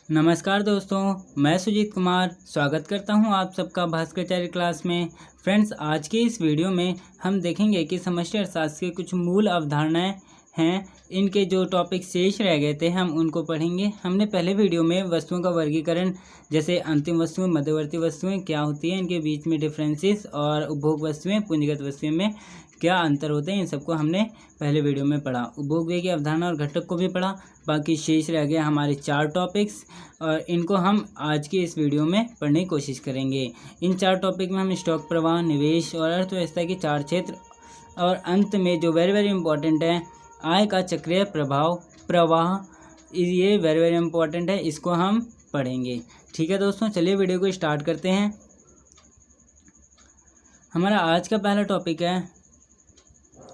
नमस्कार दोस्तों, मैं सुजीत कुमार स्वागत करता हूं आप सबका भास्कराचार्य क्लास में। फ्रेंड्स, आज की इस वीडियो में हम देखेंगे कि समष्टि अर्थशास्त्र के कुछ मूल अवधारणाएं हैं। इनके जो टॉपिक शेष रह गए थे हम उनको पढ़ेंगे। हमने पहले वीडियो में वस्तुओं का वर्गीकरण, जैसे अंतिम वस्तुएं, मध्यवर्ती वस्तुएं क्या होती हैं, इनके बीच में डिफरेंसेस, और उपभोग वस्तुएं, पूंजीगत वस्तुएं में क्या अंतर होते हैं, इन सबको हमने पहले वीडियो में पढ़ा। उपभोग व्यय की अवधारणा और घटक को भी पढ़ा। बाकी शेष रह गया हमारे 4 टॉपिक्स, और इनको हम आज की इस वीडियो में पढ़ने की कोशिश करेंगे। इन 4 टॉपिक में हम स्टॉक प्रवाह, निवेश और अर्थव्यवस्था के 4 क्षेत्र, और अंत में जो वेरी वेरी इंपॉर्टेंट है, आय का चक्रीय प्रवाह, ये वेरी वेरी इंपॉर्टेंट है, इसको हम पढ़ेंगे। ठीक है दोस्तों, चलिए वीडियो को स्टार्ट करते हैं। हमारा आज का पहला टॉपिक है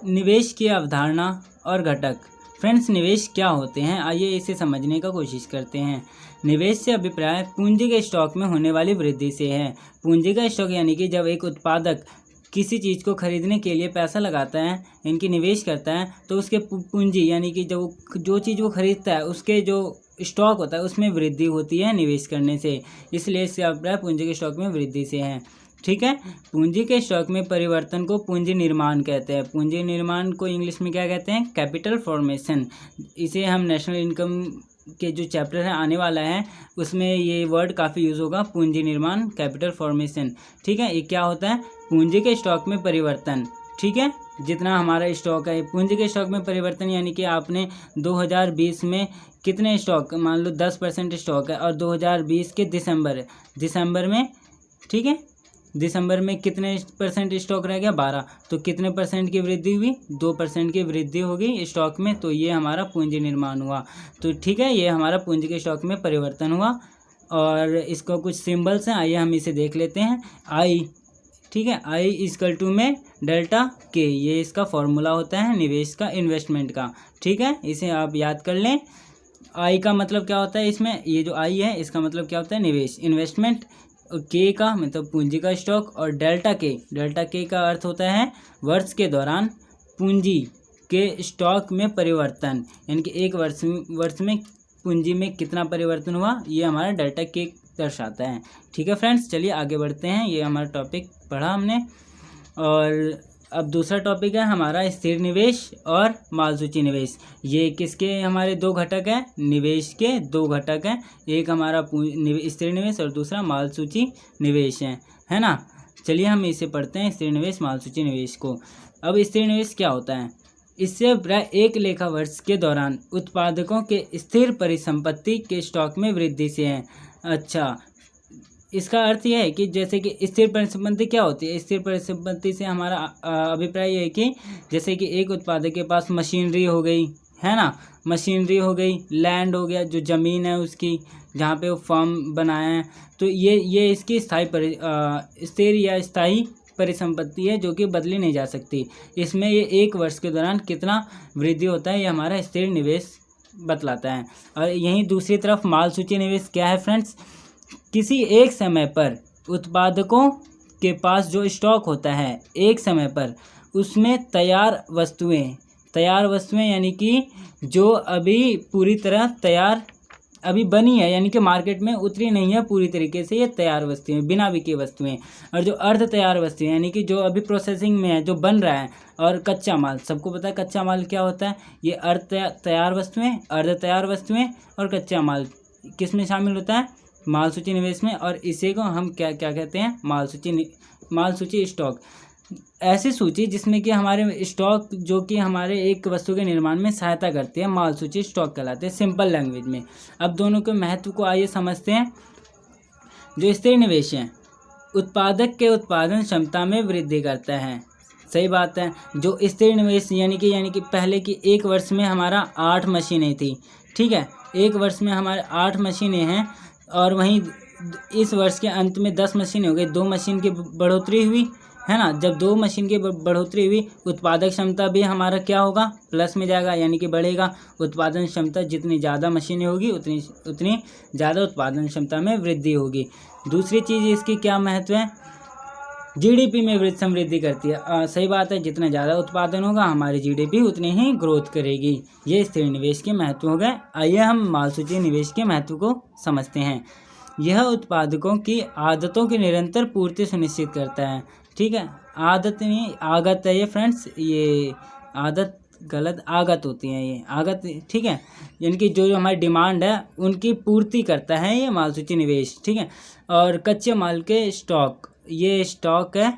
निवेश की अवधारणा और घटक। फ्रेंड्स, निवेश क्या होते हैं, आइए इसे समझने का कोशिश करते हैं। निवेश से अभिप्राय पूंजी के स्टॉक में होने वाली वृद्धि से है। पूंजी का स्टॉक यानी कि जब एक उत्पादक किसी चीज़ को खरीदने के लिए पैसा लगाता है, इनकी निवेश करता है, तो उसके पूंजी यानी कि जो चीज़ वो खरीदता है उसके जो स्टॉक होता है उसमें वृद्धि होती है निवेश करने से। इसलिए इससे अभिप्राय पूंजी के स्टॉक में वृद्धि से है। ठीक है। पूंजी के स्टॉक में परिवर्तन को पूंजी निर्माण कहते हैं। पूंजी निर्माण को इंग्लिश में क्या कहते हैं? Capital formation. इसे हम नेशनल इनकम के जो चैप्टर है आने वाला है उसमें ये वर्ड काफ़ी यूज़ होगा, पूंजी निर्माण, कैपिटल फॉर्मेशन। ठीक है। ये क्या होता है? पूंजी के स्टॉक में परिवर्तन। ठीक है। जितना हमारा स्टॉक है, पूंजी के स्टॉक में परिवर्तन यानी कि आपने 2020 में कितने स्टॉक, मान लो 10% स्टॉक है, और 2020 के दिसंबर में, ठीक है, दिसंबर में कितने परसेंट स्टॉक रह गया? 12। तो कितने परसेंट की वृद्धि हुई? 2% की वृद्धि होगी स्टॉक में। तो ये हमारा पूंजी निर्माण हुआ। तो ठीक है, ये हमारा पूंजी के स्टॉक में परिवर्तन हुआ। और इसको कुछ सिंबल्स हैं, आइए हम इसे देख लेते हैं। आई, ठीक है, आई इक्वल टू में डेल्टा के, ये इसका फॉर्मूला होता है निवेश का, इन्वेस्टमेंट का। ठीक है, इसे आप याद कर लें। आई का मतलब क्या होता है इसमें, ये जो आई है इसका मतलब क्या होता है? निवेश, इन्वेस्टमेंट। के का मतलब पूंजी का स्टॉक, और डेल्टा के का अर्थ होता है वर्ष के दौरान पूंजी के स्टॉक में परिवर्तन, यानी कि एक वर्ष में पूंजी में कितना परिवर्तन हुआ, ये हमारा डेल्टा के दर्शाता है। ठीक है फ्रेंड्स, चलिए आगे बढ़ते हैं। ये हमारा टॉपिक पढ़ा हमने, और अब दूसरा टॉपिक है हमारा स्थिर निवेश और माल सूची निवेश। ये किसके हमारे 2 घटक हैं? निवेश के 2 घटक हैं, एक हमारा स्थिर निवेश और दूसरा माल सूची निवेश है ना। चलिए हम इसे पढ़ते हैं, स्थिर निवेश, माल सूची निवेश को। अब स्थिर निवेश क्या होता है? इससे प्राय एक लेखा वर्ष के दौरान उत्पादकों के स्थिर परिसंपत्ति के स्टॉक में वृद्धि से है। अच्छा, इसका अर्थ यह है कि जैसे कि स्थिर परिसंपत्ति क्या होती है? स्थिर परिसंपत्ति से हमारा अभिप्राय यह है कि जैसे कि एक उत्पादक के पास मशीनरी हो गई, है ना, मशीनरी हो गई, लैंड हो गया, जो ज़मीन है उसकी जहाँ पे वो फार्म बनाया है, तो ये इसकी स्थिर या स्थायी परिसंपत्ति है जो कि बदली नहीं जा सकती। इसमें ये एक वर्ष के दौरान कितना वृद्धि होता है, ये हमारा स्थिर निवेश बतलाता है। और यहीं दूसरी तरफ माल सूची निवेश क्या है फ्रेंड्स? किसी एक समय पर उत्पादकों के पास जो स्टॉक होता है एक समय पर, उसमें तैयार वस्तुएं यानी कि जो अभी पूरी तरह तैयार अभी बनी है, यानी कि मार्केट में उतरी नहीं है पूरी तरीके से, ये तैयार वस्तुएं, बिना बिके वस्तुएं। और जो अर्ध तैयार वस्तुएं यानी कि जो अभी प्रोसेसिंग में है, जो बन रहा है, और कच्चा माल, सबको पता है कच्चा माल क्या होता है। ये अर्ध तैयार वस्तुएं, अर्ध तैयार वस्तुएं और कच्चा माल किस में शामिल होता है? माल सूची निवेश में। और इसी को हम क्या कहते हैं? माल सूची स्टॉक। ऐसी सूची जिसमें कि हमारे स्टॉक जो कि हमारे एक वस्तु के निर्माण में सहायता करती है, माल सूची स्टॉक कहलाते हैं सिंपल लैंग्वेज में। अब दोनों के महत्व को आइए समझते हैं। जो स्थिर निवेश है, उत्पादक के उत्पादन क्षमता में वृद्धि करता है। सही बात है। जो स्थिर निवेश यानी कि पहले की एक वर्ष में हमारा 8 मशीनें थी, ठीक है, एक वर्ष में हमारे 8 मशीनें हैं, और वहीं इस वर्ष के अंत में 10 मशीनें हो गई, 2 मशीन की बढ़ोतरी हुई, है ना। जब 2 मशीन की बढ़ोतरी हुई, उत्पादक क्षमता भी हमारा क्या होगा? प्लस में जाएगा, यानी कि बढ़ेगा। उत्पादन क्षमता, जितनी ज़्यादा मशीनें होगी उतनी ज़्यादा उत्पादन क्षमता में वृद्धि होगी। दूसरी चीज़ इसकी क्या महत्व है? जीडीपी में समृद्धि करती है। सही बात है, जितना ज़्यादा उत्पादन होगा हमारी जीडीपी उतनी ही ग्रोथ करेगी। ये स्थिर निवेश के महत्व हो गए। आइए हम मालसूची निवेश के महत्व को समझते हैं। यह उत्पादकों की आदतों की निरंतर पूर्ति सुनिश्चित करता है। ठीक है, आदत नहीं आगत है ये फ्रेंड्स, ये आदत गलत, आगत होती है ये आगत। ठीक है, यानी कि जो हमारी डिमांड है उनकी पूर्ति करता है ये मालसूची निवेश। ठीक है, और कच्चे माल के स्टॉक, ये स्टॉक है।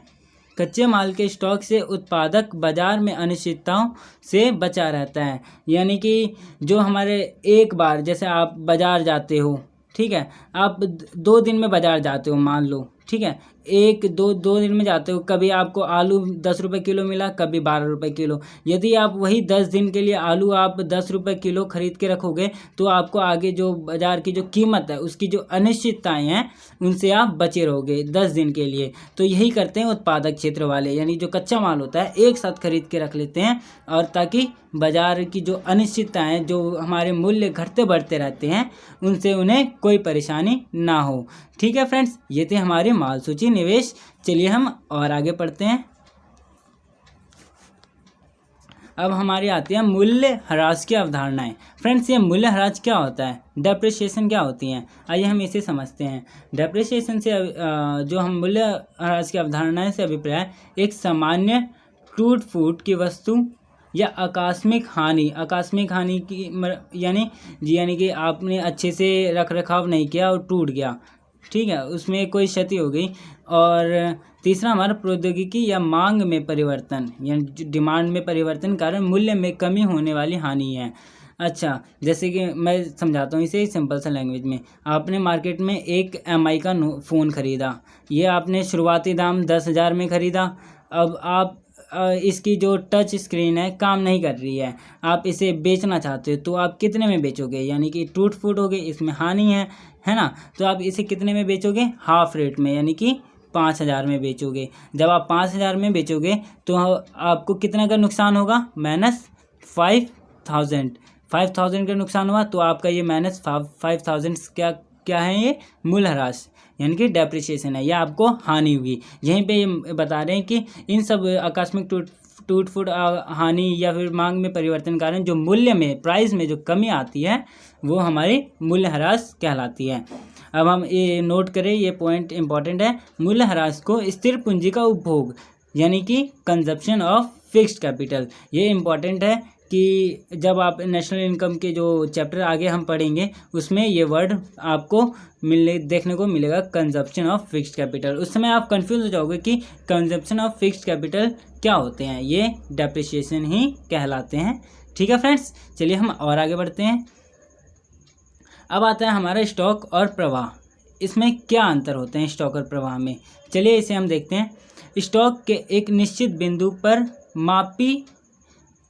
कच्चे माल के स्टॉक से उत्पादक बाजार में अनिश्चितताओं से बचा रहता है। यानी कि जो हमारे एक बार, जैसे आप बाज़ार जाते हो, ठीक है, आप 2 दिन में बाज़ार जाते हो मान लो, ठीक है, 1-2 दिन में जाते हो, कभी आपको आलू 10 रुपये किलो मिला, कभी 12 रुपये किलो। यदि आप वही 10 दिन के लिए आलू आप 10 रुपये किलो खरीद के रखोगे तो आपको आगे जो बाज़ार की जो कीमत है उसकी जो अनिश्चितताएं हैं उनसे आप बचे रहोगे 10 दिन के लिए। तो यही करते हैं उत्पादक क्षेत्र वाले, यानी जो कच्चा माल होता है एक साथ खरीद के रख लेते हैं, और ताकि बाज़ार की जो अनिश्चितताएं, जो हमारे मूल्य घटते बढ़ते रहते हैं, उनसे उन्हें कोई परेशानी ना हो। ठीक है फ्रेंड्स, ये थे हमारे मालसूची निवेश। चलिए हम और आगे पढ़ते हैं। अब हमारी आती है मूल्य ह्रास की अवधारणाएं। फ्रेंड्स, ये मूल्य ह्रास क्या होता है, डेप्रिसिएशन क्या होती हैं, आइए हम इसे समझते हैं। डेप्रिसिएशन से जो हम मूल्य ह्रास की अवधारणाएं से अभिप्राय एक सामान्य टूट फूट की वस्तु या आकस्मिक हानि की यानी कि आपने अच्छे से रख रखाव नहीं किया और टूट गया, ठीक है, उसमें कोई क्षति हो गई। और तीसरा हमारा प्रौद्योगिकी या मांग में परिवर्तन, यानी डिमांड में परिवर्तन कारण मूल्य में कमी होने वाली हानि है। अच्छा, जैसे कि मैं समझाता हूँ इसे सिंपल सा लैंग्वेज में। आपने मार्केट में एक MI का फ़ोन ख़रीदा, ये आपने शुरुआती दाम 10,000 में ख़रीदा। अब आप इसकी जो टच स्क्रीन है काम नहीं कर रही है, आप इसे बेचना चाहते हो, तो आप कितने में बेचोगे, यानी कि टूट फूट हो गई, इसमें हानि है ना। तो आप इसे कितने में बेचोगे, हाफ रेट में, यानी कि 5,000 में बेचोगे। जब आप 5,000 में बेचोगे तो आपको कितना का नुकसान होगा, -5,000 का नुकसान हुआ। तो आपका ये -5,000 क्या है, ये मूल्यह्रास यानी कि डेप्रिसिएशन है, या आपको हानि हुई। यहीं पे ये बता रहे हैं कि इन सब आकस्मिक टूट फूट हानि या फिर मांग में परिवर्तन कारण जो मूल्य में, प्राइस में जो कमी आती है वो हमारी मूल्यह्रास कहलाती है। अब हम ये नोट करें, ये पॉइंट इंपॉर्टेंट है। मूल्यह्रास को स्थिर पूंजी का उपभोग यानी कि कंजप्शन ऑफ फिक्स्ड कैपिटल, ये इम्पॉर्टेंट है कि जब आप नेशनल इनकम के जो चैप्टर आगे हम पढ़ेंगे उसमें ये वर्ड आपको देखने को मिलेगा, कंजप्शन ऑफ फिक्स्ड कैपिटल। उस समय आप कंफ्यूज हो जाओगे कि कंजप्शन ऑफ फिक्स्ड कैपिटल क्या होते हैं, ये डेप्रिसिएशन ही कहलाते हैं। ठीक है फ्रेंड्स, चलिए हम और आगे बढ़ते हैं। अब आता है हमारा स्टॉक और प्रवाह। इसमें क्या अंतर होते हैं स्टॉक और प्रवाह में, चलिए इसे हम देखते हैं। स्टॉक के एक निश्चित बिंदु पर मापी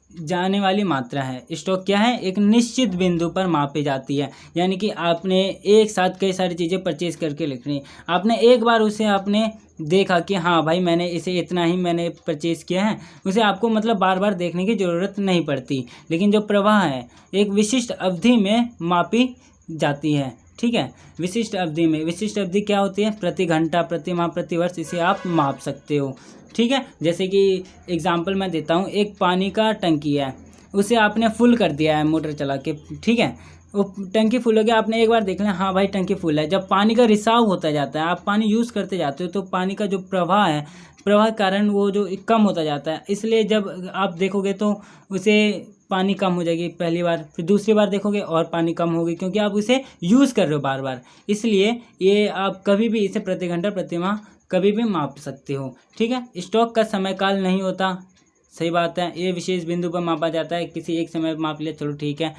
जाने वाली मात्रा है। स्टॉक क्या है, एक निश्चित बिंदु पर मापी जाती है, यानी कि आपने एक साथ कई सारी चीज़ें परचेज करके लिख रही, आपने एक बार उसे आपने देखा कि हाँ भाई मैंने इसे इतना ही मैंने परचेज़ किया है, उसे आपको मतलब बार बार देखने की ज़रूरत नहीं पड़ती। लेकिन जो प्रवाह है एक विशिष्ट अवधि में मापी जाती है। ठीक है, विशिष्ट अवधि क्या होती है, प्रति घंटा, प्रति माह, प्रति वर्ष, इसे आप माप सकते हो। ठीक है, जैसे कि एग्जांपल मैं देता हूँ, एक पानी का टंकी है, उसे आपने फुल कर दिया है मोटर चला के, ठीक है, वो टंकी फुल हो गया, आपने एक बार देख लिया हाँ भाई टंकी फुल है। जब पानी का रिसाव होता जाता है, आप पानी यूज़ करते जाते हो, तो पानी का जो प्रवाह है, प्रवाह कारण वो जो कम होता जाता है, इसलिए जब आप देखोगे तो उसे पानी कम हो जाएगी पहली बार, फिर दूसरी बार देखोगे और पानी कम होगी, क्योंकि आप उसे यूज़ कर रहे हो बार बार। इसलिए ये आप कभी भी इसे प्रति घंटा, प्रति माह कभी भी माप सकते हो। ठीक है, स्टॉक का समय काल नहीं होता, सही बात है, ये विशेष बिंदु पर मापा जाता है, किसी एक समय पर माप लिया, चलो ठीक है।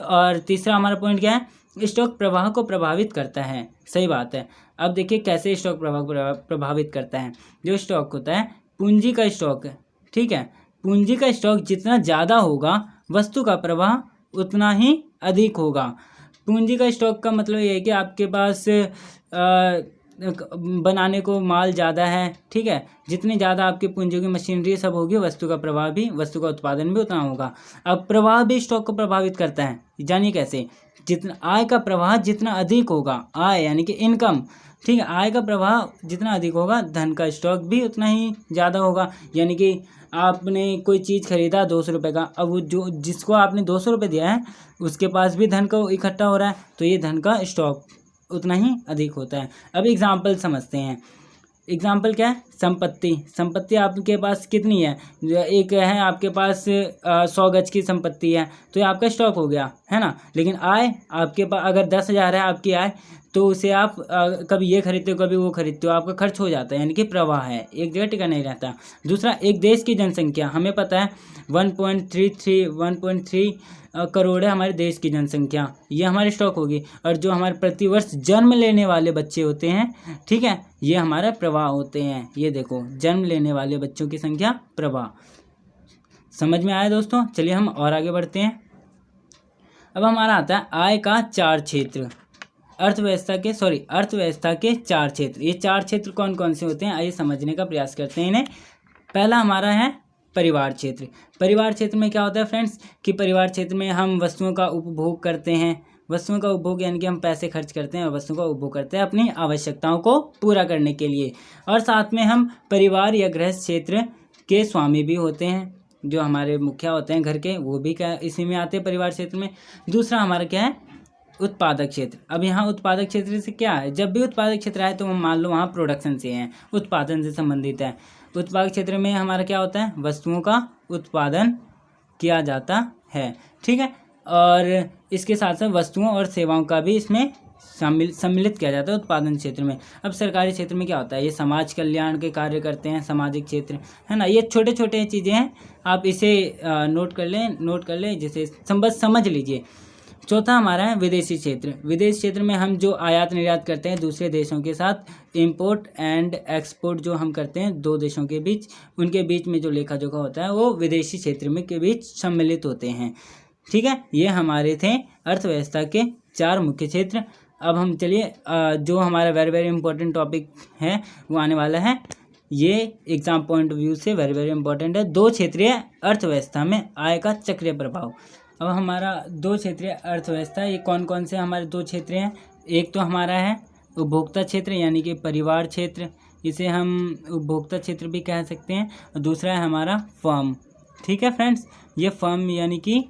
और तीसरा हमारा पॉइंट क्या है, स्टॉक प्रवाह को प्रभावित करता है, सही बात है। अब देखिए कैसे स्टॉक प्रवाह को प्रभावित करता है। जो स्टॉक होता है पूंजी का स्टॉक है, ठीक है, पूंजी का स्टॉक जितना ज़्यादा होगा वस्तु का प्रवाह उतना ही अधिक होगा। पूंजी का स्टॉक का मतलब ये है कि आपके पास बनाने को माल ज़्यादा है, ठीक है, जितनी ज़्यादा आपकी पूंजी की मशीनरी सब होगी, वस्तु का प्रवाह भी, वस्तु का उत्पादन भी उतना होगा। अब प्रवाह भी स्टॉक को प्रभावित करता है, जानिए कैसे। जितना आय का प्रवाह जितना अधिक होगा, आय यानी कि इनकम, ठीक है। आय का प्रवाह जितना अधिक होगा धन का स्टॉक भी उतना ही ज़्यादा होगा। यानी कि आपने कोई चीज़ खरीदा 200 रुपये का, अब वो जो जिसको आपने 200 रुपये दिया है उसके पास भी धन का इकट्ठा हो रहा है, तो ये धन का स्टॉक उतना ही अधिक होता है। अब एग्जाम्पल समझते हैं। एग्जाम्पल क्या है? संपत्ति। संपत्ति आपके पास कितनी है? एक है आपके पास 100 गज की संपत्ति है, तो ये आपका स्टॉक हो गया, है ना। लेकिन आय आपके पास अगर 10,000 है आपकी आय, तो उसे आप कभी ये खरीदते हो कभी वो खरीदते हो, आपका खर्च हो जाता है, यानी कि प्रवाह है, एक जगह टिका नहीं रहता। दूसरा, एक देश की जनसंख्या, हमें पता है 1.3 करोड़ है हमारे देश की जनसंख्या, ये हमारे स्टॉक होगी। और जो हमारे प्रतिवर्ष जन्म लेने वाले बच्चे होते हैं, ठीक है, ये हमारा प्रवाह होते हैं। ये देखो, जन्म लेने वाले बच्चों की संख्या प्रवाह। समझ में आया दोस्तों? चलिए हम और आगे बढ़ते हैं। अब हमारा आता है आय का 4 क्षेत्र। अर्थव्यवस्था के 4 क्षेत्र। ये 4 क्षेत्र कौन कौन से होते हैं, आइए समझने का प्रयास करते हैं इन्हें। पहला हमारा है परिवार क्षेत्र। परिवार क्षेत्र में क्या होता है फ्रेंड्स, कि परिवार क्षेत्र में हम वस्तुओं का उपभोग करते हैं। वस्तुओं का उपभोग यानी कि हम पैसे खर्च करते हैं और वस्तुओं का उपभोग करते हैं अपनी आवश्यकताओं को पूरा करने के लिए। और साथ में हम परिवार या गृह क्षेत्र के स्वामी भी होते हैं, जो हमारे मुखिया होते हैं घर के, वो भी क्या इसी में आते हैं परिवार क्षेत्र में। दूसरा हमारा क्या है? उत्पादक क्षेत्र। अब यहाँ उत्पादक क्षेत्र से क्या है, जब भी उत्पादक क्षेत्र आए तो हम मान लो वहाँ प्रोडक्शन से हैं, उत्पादन से संबंधित है। उत्पादक क्षेत्र में हमारा क्या होता है? वस्तुओं का उत्पादन किया जाता है, ठीक है। और इसके साथ साथ वस्तुओं और सेवाओं का भी इसमें सम्मिलित किया जाता है उत्पादन क्षेत्र में। अब सरकारी क्षेत्र में क्या होता है? ये समाज कल्याण के कार्य करते हैं, सामाजिक क्षेत्र, है ना। ये छोटे छोटे चीज़ें हैं, आप इसे नोट कर लें जिसे समझ लीजिए। चौथा हमारा है विदेशी क्षेत्र। विदेश क्षेत्र में हम जो आयात निर्यात करते हैं दूसरे देशों के साथ, इंपोर्ट एंड एक्सपोर्ट जो हम करते हैं दो देशों के बीच, उनके बीच में जो लेखा जोखा होता है वो विदेशी क्षेत्र में के बीच सम्मिलित होते हैं, ठीक है। ये हमारे थे अर्थव्यवस्था के 4 मुख्य क्षेत्र। अब हम चलिए जो हमारा वेरी इंपॉर्टेंट टॉपिक है वो आने वाला है। ये एग्जाम पॉइंट ऑफ व्यू से वेरी इंपॉर्टेंट है। 2 क्षेत्रीय अर्थव्यवस्था में आय का चक्रीय प्रभाव। अब हमारा 2 क्षेत्रीय अर्थव्यवस्था, ये कौन कौन से हमारे 2 क्षेत्र हैं? एक तो हमारा है उपभोक्ता क्षेत्र यानी कि परिवार क्षेत्र, इसे हम उपभोक्ता क्षेत्र भी कह सकते हैं। और दूसरा है हमारा फर्म, ठीक है फ्रेंड्स। ये फर्म यानी कि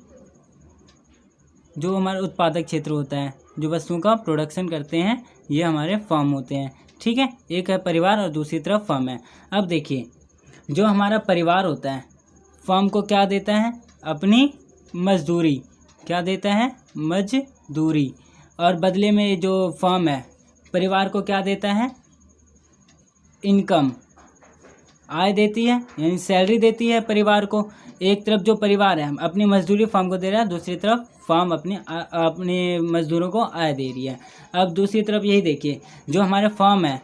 जो हमारा उत्पादक क्षेत्र होता है, जो वस्तुओं का प्रोडक्शन करते हैं, ये हमारे फर्म होते हैं, ठीक है। एक है परिवार और दूसरी तरफ फर्म है। अब देखिए, जो हमारा परिवार होता है फर्म को क्या देता है? अपनी मजदूरी। क्या देता है? मजदूरी। और बदले में जो फर्म है परिवार को क्या देता है? इनकम, आय देती है, यानी सैलरी देती है परिवार को। एक तरफ जो परिवार है अपनी मजदूरी फर्म को दे रहा है, दूसरी तरफ फर्म अपने मजदूरों को आय दे रही है। अब दूसरी तरफ यही देखिए, जो हमारे फर्म है,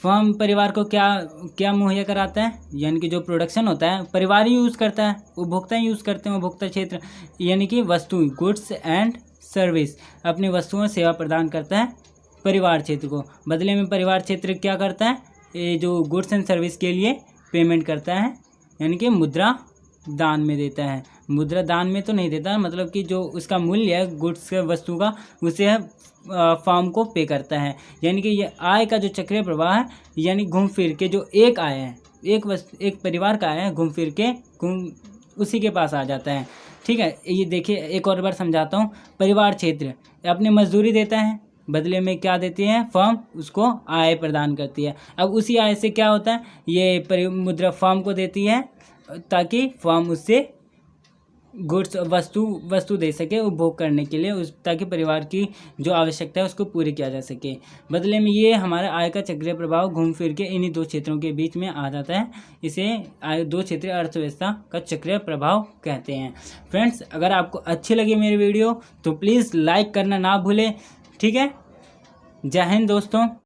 फर्म परिवार को क्या मुहैया कराता है? यानी कि जो प्रोडक्शन होता है परिवार ही यूज़ करता है, उपभोक्ता ही यूज़ करते हैं। उपभोक्ता क्षेत्र यानी कि वस्तु, गुड्स एंड सर्विस, अपनी वस्तुओं और सेवा प्रदान करता है परिवार क्षेत्र को। बदले में परिवार क्षेत्र क्या करता है? ये जो गुड्स एंड सर्विस के लिए पेमेंट करता है, यानी कि मुद्रा दान में देता है। मुद्रा दान में तो नहीं देता, मतलब कि जो उसका मूल्य है गुड्स के वस्तु का, उसे फर्म को पे करता है। यानी कि ये आय का जो चक्रीय प्रवाह है, यानी घूम फिर के जो एक आय है, एक परिवार का आय है, घूम फिर के उसी के पास आ जाता है, ठीक है। ये देखिए, एक और बार समझाता हूँ। परिवार क्षेत्र अपनी मजदूरी देता है, बदले में क्या देती है? फर्म उसको आय प्रदान करती है। अब उसी आय से क्या होता है? ये मुद्रा फर्म को देती है ताकि फर्म उससे गुड्स वस्तु दे सके उपभोग करने के लिए, ताकि परिवार की जो आवश्यकता है उसको पूरी किया जा सके। बदले में ये हमारा आय का चक्रीय प्रभाव घूम फिर के इन्हीं 2 क्षेत्रों के बीच में आ जाता है। इसे 2 क्षेत्रीय अर्थव्यवस्था का चक्रीय प्रभाव कहते हैं। फ्रेंड्स, अगर आपको अच्छी लगी मेरी वीडियो तो प्लीज़ लाइक करना ना भूलें, ठीक है। जय हिंद दोस्तों।